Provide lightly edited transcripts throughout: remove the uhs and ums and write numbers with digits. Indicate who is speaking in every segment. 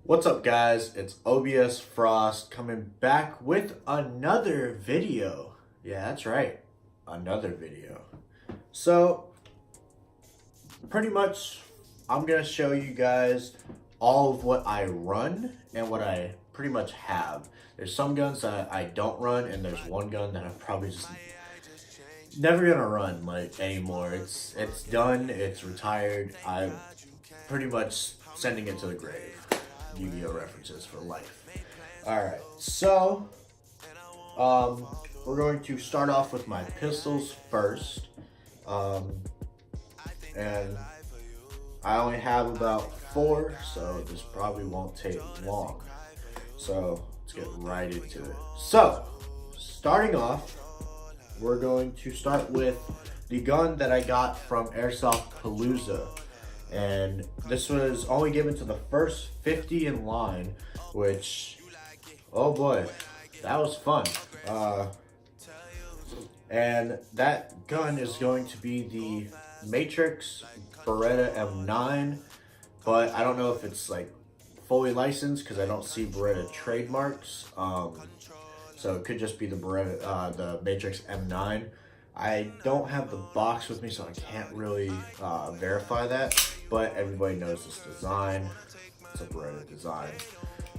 Speaker 1: What's up, guys? It's OBS Frost coming back with another video. Yeah, that's right, another video. So pretty much I'm gonna show you guys all of what I run and what I pretty much have. There's some guns that I don't run, and there's one gun that I'm probably just never gonna run like anymore. It's done, it's retired. I'm pretty much sending it to the grave. Yu-Gi-Oh references for life. Alright, so we're going to start off with my pistols first. And I only have about 4, so this probably won't take long. So let's get right into it. So starting off, we're going to start with the gun that I got from Airsoft Palooza. And this was only given to the first 50 in line, which, oh boy, that was fun. And that gun is going to be the Matrix Beretta M9, but I don't know if it's like fully licensed because I don't see Beretta trademarks. So it could just be the Beretta, the Matrix M9. I don't have the box with me, so I can't really verify that, but everybody knows this design. It's a Beretta design.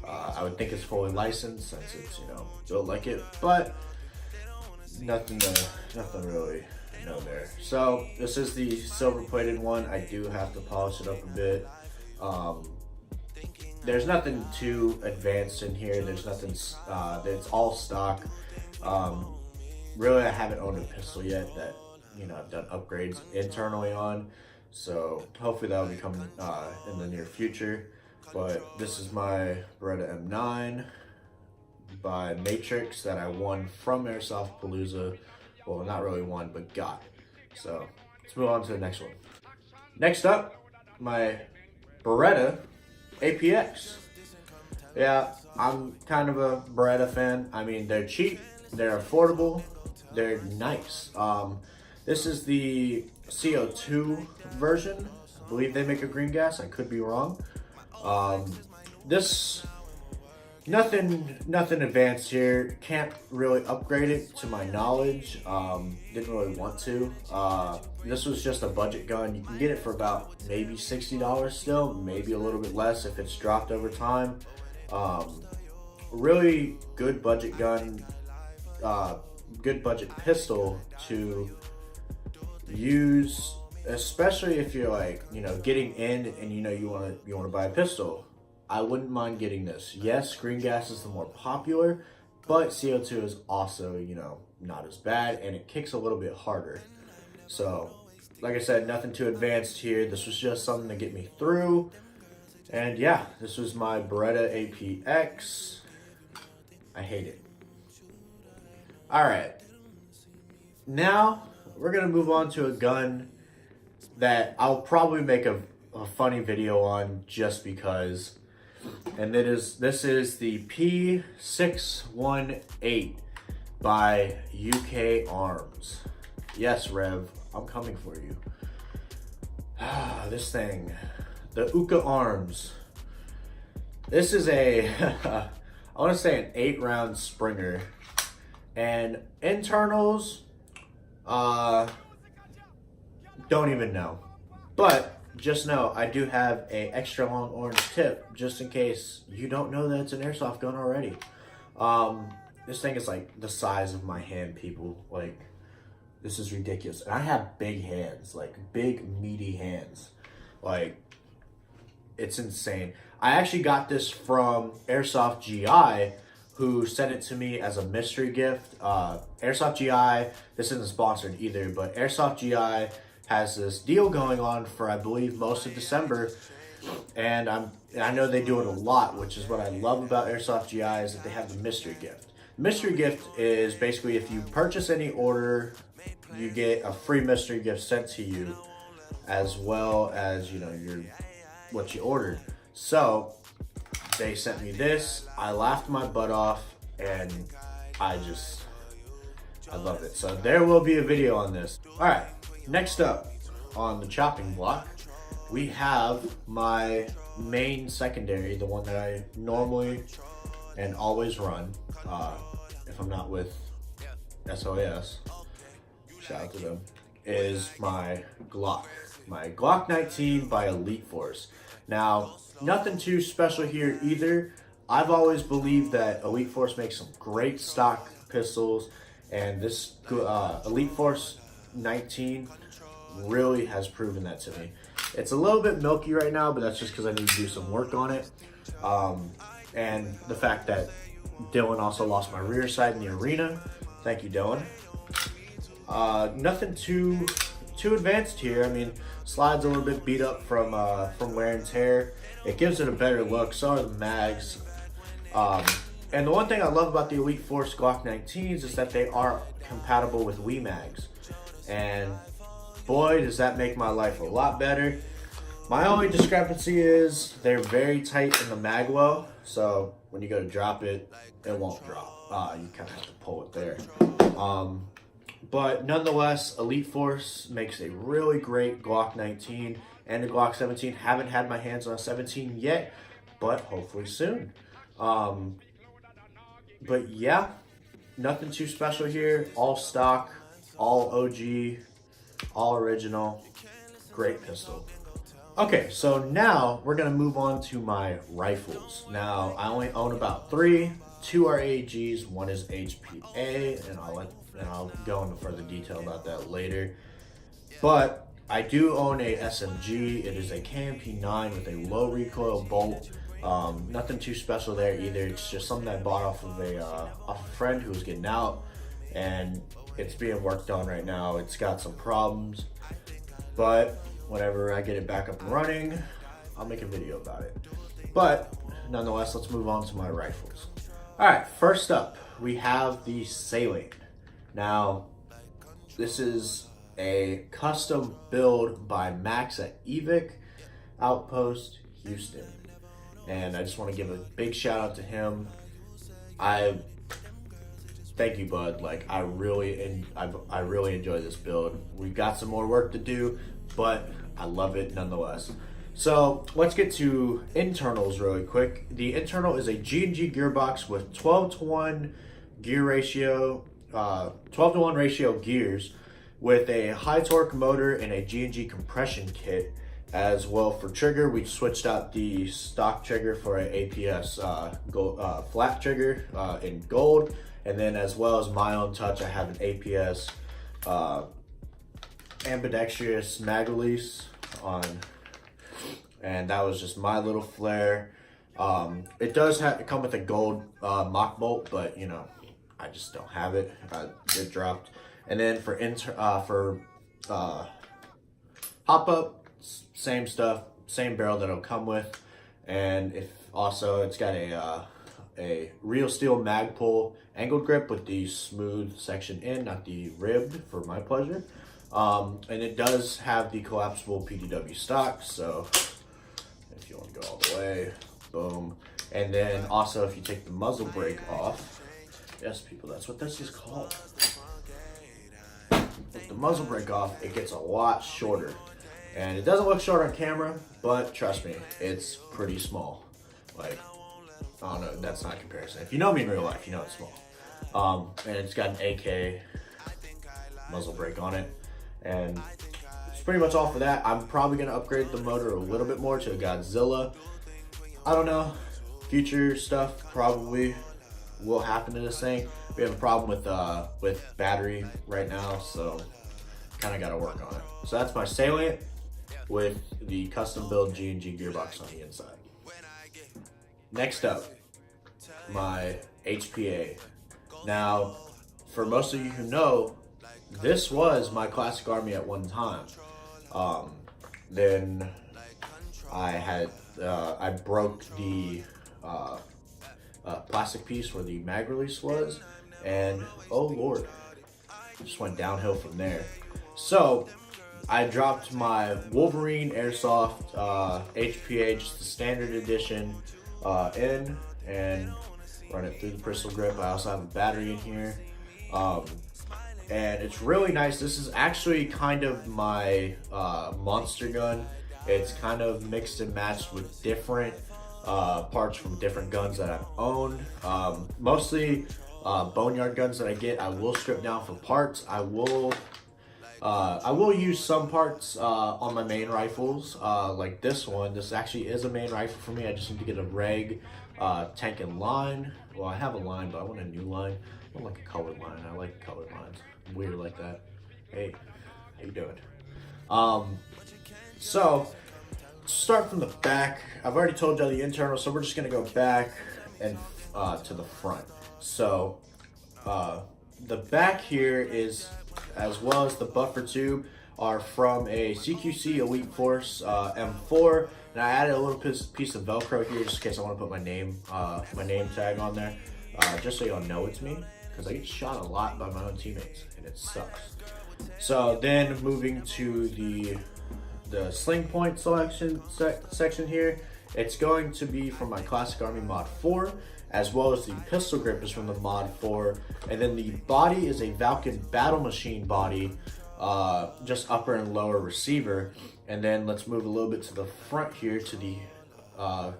Speaker 1: I would think it's fully licensed since it's, built like it, but nothing really know there. So this is the silver plated one. I do have to polish it up a bit. There's nothing too advanced in here. There's nothing, it's all stock. Really, I haven't owned a pistol yet that, I've done upgrades internally on. So hopefully that'll be coming in the near future. But this is my Beretta M9 by Matrix that I won from Airsoft Palooza. Well, not really won, but got. So let's move on to the next one. Next up, my Beretta APX. Yeah, I'm kind of a Beretta fan. I mean, they're cheap, they're affordable, they're nice. This is the CO2 version. I believe they make a green gas. I could be wrong. This nothing advanced here. Can't really upgrade it to my knowledge. Didn't really want to. This was just a budget gun. You can get it for about maybe $60 still, maybe a little bit less if it's dropped over time. Really good budget gun. Good budget pistol to use, especially if you're like, getting in and you want to buy a pistol. I wouldn't mind getting this. Yes, green gas is the more popular, but CO2 is also, not as bad, and it kicks a little bit harder. So, like I said, nothing too advanced here. This was just something to get me through. And yeah, this was my Beretta APX. I hate it. Alright, now we're going to move on to a gun that I'll probably make a funny video on just because. And this is the P618 by UK Arms. Yes, Rev, I'm coming for you. This thing, the UK Arms. This is I want to say an 8-round Springer. And internals, don't even know. But just know I do have a extra long orange tip just in case you don't know that it's an airsoft gun already. This thing is like the size of my hand, people. Like, this is ridiculous. And I have big hands, like big meaty hands. Like, it's insane. I actually got this from Airsoft GI, who sent it to me as a mystery gift. Airsoft GI, this isn't sponsored either, but Airsoft GI has this deal going on for, I believe, most of December. And I know they do it a lot, which is what I love about Airsoft GI, is that they have the mystery gift. The mystery gift is basically if you purchase any order, you get a free mystery gift sent to you, as well as, what you ordered. So they sent me this. I laughed my butt off, and I love it. So there will be a video on this. All right, next up on the chopping block, we have my main secondary, the one that I normally and always run, if I'm not with SOS, shout out to them, is my Glock 19 by Elite Force. Now, nothing too special here either. I've always believed that Elite Force makes some great stock pistols, and this Elite Force 19 really has proven that to me. It's a little bit milky right now, but that's just because I need to do some work on it. And the fact that Dylan also lost my rear side in the arena. Thank you, Dylan. Nothing too advanced here. I mean, slide's a little bit beat up from wear and tear. It gives it a better look. So are the mags. And the one thing I love about the Elite Force Glock 19s is that they are compatible with Wii mags. And boy, does that make my life a lot better. My only discrepancy is they're very tight in the mag well, so when you go to drop it, it won't drop. You kind of have to pull it there. But nonetheless, Elite Force makes a really great Glock 19 and a Glock 17. Haven't had my hands on a 17 yet, but hopefully soon. But yeah, nothing too special here. All stock, all OG, all original. Great pistol. Okay, so now we're gonna move on to my rifles. Now, I only own about 3. 2 are AEGs, 1 is HPA, and I'll go into further detail about that later. But I do own a SMG. It is a KMP9 with a low recoil bolt. Nothing too special there either. It's just something I bought off of a friend who was getting out, and it's being worked on right now. It's got some problems, but whenever I get it back up and running, I'll make a video about it. But nonetheless, let's move on to my rifles. All right, first up, we have the Salient. Now, this is a custom build by Max at Evic Outpost, Houston. And I just want to give a big shout out to him. Thank you, bud. Like, I really enjoy this build. We've got some more work to do, but I love it nonetheless. So let's get to internals really quick. The internal is a G&G gearbox with 12-to-1 gear ratio, 12-to-1 ratio gears with a high torque motor and a G&G compression kit. As well, for trigger, we switched out the stock trigger for an APS flat trigger in gold. And then as well as my own touch, I have an APS ambidextrous mag release on, and that was just my little flare. It does come with a gold mock bolt, but you know, I just don't have it. It dropped. And then for hop up, same stuff, same barrel that it'll come with. And if also it's got a real steel mag pull angled grip with the smooth section in, not the ribbed, for my pleasure. And it does have the collapsible PDW stock, so if you want to go all the way, boom. And then also if you take the muzzle brake off, yes people, that's what this is called. With the muzzle brake off, it gets a lot shorter. And it doesn't look short on camera, but trust me, it's pretty small. Like, I don't know, that's not a comparison. If you know me in real life, you know it's small. And it's got an AK muzzle brake on it. And it's pretty much all for that. I'm probably gonna upgrade the motor a little bit more to a Godzilla. I don't know, future stuff probably will happen to this thing. We have a problem with battery right now, so kind of got to work on it. So that's my Salient with the custom build G&G gearbox on the inside. Next up, my HPA. Now, for most of you who know, this was my classic Army at one time. Then I broke the plastic piece where the mag release was, and oh lord, it just went downhill from there. So I dropped my Wolverine Airsoft HPA, just the standard edition, in, and run it through the pistol grip. I also have a battery in here, and it's really nice. This is actually kind of my monster gun. It's kind of mixed and matched with different parts from different guns that I've owned. Mostly boneyard guns that I get, I will strip down for parts. I will use some parts on my main rifles, like this one. This actually is a main rifle for me. I just need to get a reg tank and line. Well, I have a line, but I want a new line. I don't like a colored line. I like colored lines. I'm weird like that. Hey, how you doing? So start from the back. I've already told you the internal, so we're just gonna go back and to the front. So the back here is, as well as the buffer tube, are from a CQC Elite Force M4, and I added a little piece of Velcro here just in case I want to put my name tag on there, just so y'all know it's me, because I get shot a lot by my own teammates and it sucks. So then moving to the sling point selection section here, it's going to be from my Classic Army Mod 4, as well as the pistol grip is from the Mod 4, and then the body is a Valken Battle Machine body, just upper and lower receiver. And then let's move a little bit to the front here to the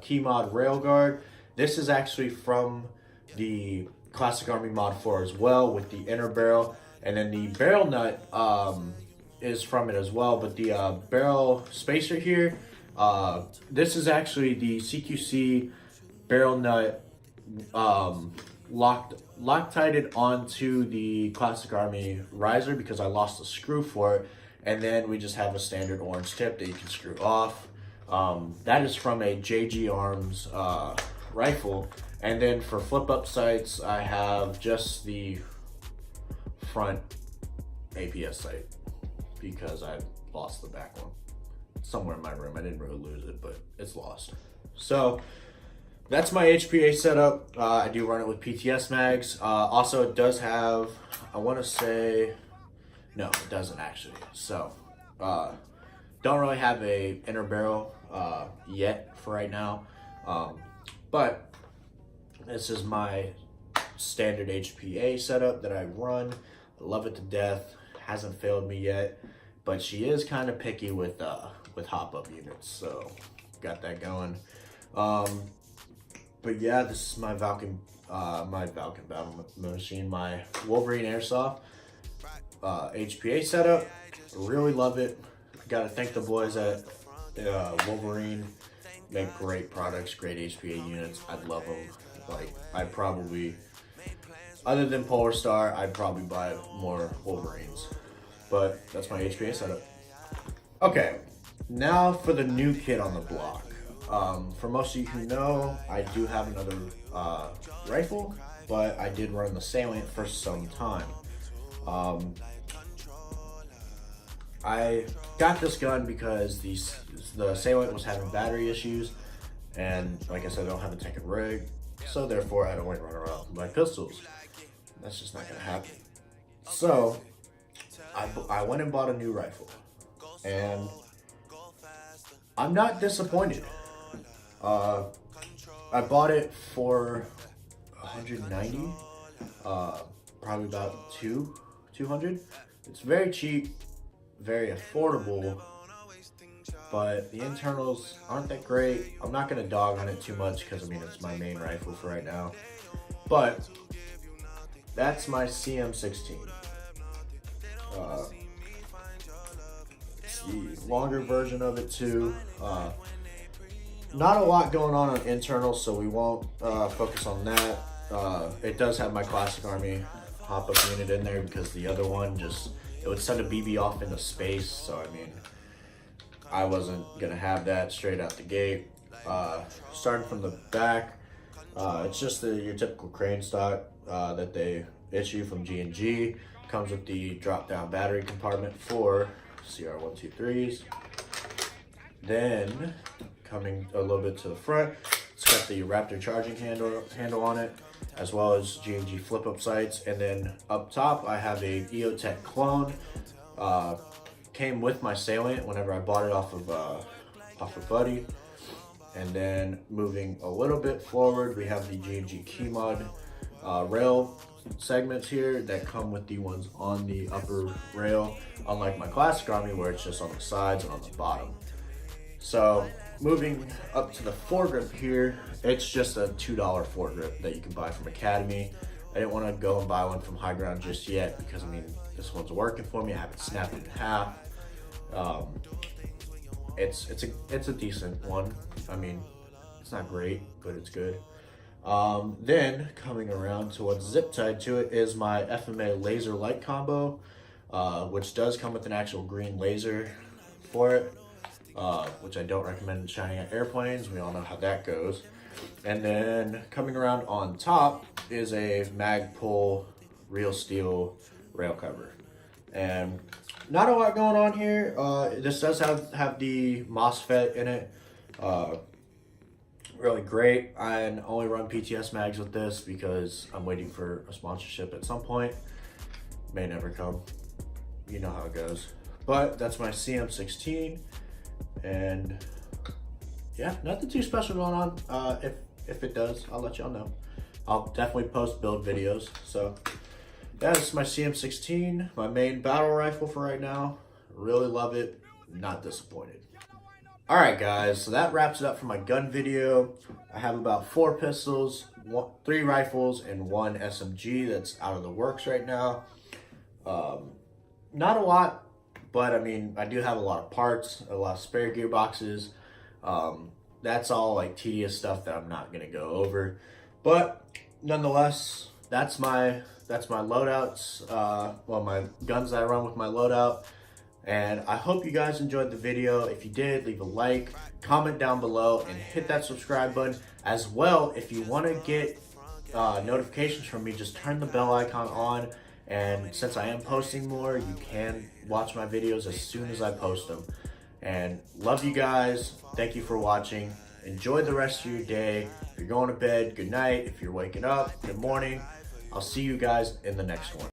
Speaker 1: Key Mod Railguard. This is actually from the Classic Army Mod 4 as well, with the inner barrel, and then the barrel nut is from it as well. But the barrel spacer here, this is actually the CQC barrel nut Loctited onto the Classic Army riser because I lost a screw for it, and then we just have a standard orange tip that you can screw off. That is from a JG Arms rifle. And then for flip up sights, I have just the front APS sight because I lost the back one somewhere in my room. I didn't really lose it, but it's lost. So that's my HPA setup. I do run it with PTS mags. Also, it does have, I want to say, no, it doesn't actually. So, don't really have a inner barrel yet for right now. But this is my standard HPA setup that I run. I love it to death. Hasn't failed me yet, but she is kind of picky with hop-up units, so got that going. But yeah, this is my Valken Battle Machine, my Wolverine Airsoft HPA setup. Really love it. Gotta thank the boys at Wolverine. Make great products, great HPA units. I'd love them. Like, I'd probably, other than Polar Star, I'd probably buy more Wolverines. But that's my HPA setup. Okay, now for the new kid on the block. For most of you who know, I do have another rifle, but I did run the Salient for some time. I got this gun because the Salient was having battery issues, and like I said, I don't have a tank and rig, so therefore I don't want to run around with my pistols. That's just not gonna happen. So I went and bought a new rifle, and I'm not disappointed. I bought it for $190, probably about $200. It's very cheap, very affordable, but the internals aren't that great. I'm not gonna dog on it too much because I mean it's my main rifle for right now. But that's my CM16. It's the longer version of it too. Not a lot going on internals, so we won't focus on that. It does have my Classic Army hop-up unit in there because the other one it would send a BB off into space, so I mean, I wasn't gonna have that straight out the gate. Starting from the back, it's just your typical crane stock that they issue from G&G. Comes with the drop-down battery compartment for CR123s. Then, coming a little bit to the front, it's got the Raptor charging handle on it, as well as G&G flip-up sights. And then up top, I have a EOTech clone. Came with my Salient whenever I bought it off of Buddy. And then moving a little bit forward, we have the G&G Key Mod rail segments here that come with the ones on the upper rail, unlike my Classic Army where it's just on the sides and on the bottom. So moving up to the foregrip here, it's just a $2 foregrip that you can buy from Academy. I didn't want to go and buy one from High Ground just yet because I mean this one's working for me. I haven't snapped it in half. It's a decent one. I mean, it's not great, but it's good. Then coming around to what's zip tied to it is my FMA laser light combo, which does come with an actual green laser for it, which I don't recommend shining at airplanes. We all know how that goes. And then coming around on top is a Magpul real steel rail cover. And not a lot going on here. This does have the MOSFET in it. Really great. I only run PTS mags with this because I'm waiting for a sponsorship at some point. May never come. You know how it goes. But that's my CM16. And yeah, nothing too special going on. If it does, I'll let y'all know. I'll definitely post build videos. So yeah, this is my CM16, my main battle rifle for right now. Really love it. Not disappointed. All right, guys, so that wraps it up for my gun video. I have about 4 pistols, 3 rifles, and 1 SMG that's out of the works right now. Not a lot, but I mean, I do have a lot of parts, a lot of spare gearboxes. That's all like tedious stuff that I'm not gonna go over. But nonetheless, that's my loadouts. Well, my guns that I run with my loadout. And I hope you guys enjoyed the video. If you did, leave a like, comment down below, and hit that subscribe button. As well, if you want to get notifications from me, just turn the bell icon on. And since I am posting more, you can watch my videos as soon as I post them. And love you guys. Thank you for watching. Enjoy the rest of your day. If you're going to bed, good night. If you're waking up, good morning. I'll see you guys in the next one.